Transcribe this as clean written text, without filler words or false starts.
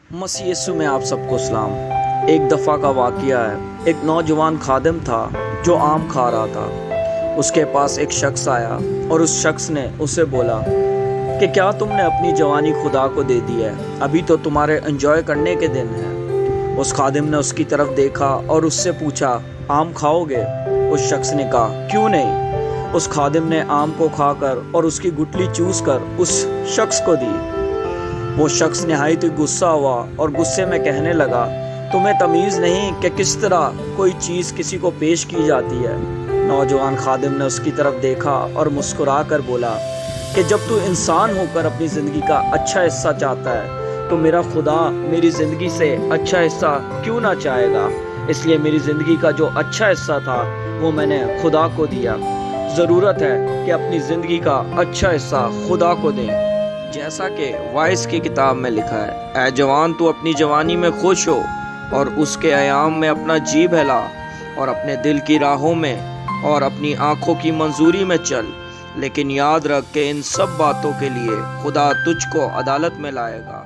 मसीह यीशु में आप सबको सलाम। एक दफ़ा का वाक़या है। एक नौजवान खादिम था जो आम खा रहा था। उसके पास एक शख्स आया और उस शख्स ने उसे बोला कि क्या तुमने अपनी जवानी खुदा को दे दी है? अभी तो तुम्हारे एंजॉय करने के दिन हैं। उस खादिम ने उसकी तरफ देखा और उससे पूछा, आम खाओगे? उस शख्स ने कहा, क्यों नहीं। उस खादिम ने आम को खाकर और उसकी गुठली चूस कर उस शख्स को दी। वो शख्स निहायत ही गुस्सा हुआ और गुस्से में कहने लगा, तुम्हें तमीज़ नहीं कि किस तरह कोई चीज़ किसी को पेश की जाती है। नौजवान खादिम ने उसकी तरफ देखा और मुस्कुरा कर बोला कि जब तू इंसान होकर अपनी ज़िंदगी का अच्छा हिस्सा चाहता है तो मेरा खुदा मेरी ज़िंदगी से अच्छा हिस्सा क्यों ना चाहेगा। इसलिए मेरी ज़िंदगी का जो अच्छा हिस्सा था वो मैंने खुदा को दिया। ज़रूरत है कि अपनी ज़िंदगी का अच्छा हिस्सा खुदा को दें। जैसा कि वाइस की किताब में लिखा है, ऐ जवान तू अपनी जवानी में खुश हो और उसके अयाम में अपना जी बहला और अपने दिल की राहों में और अपनी आँखों की मंजूरी में चल। लेकिन याद रख कि इन सब बातों के लिए खुदा तुझको अदालत में लाएगा।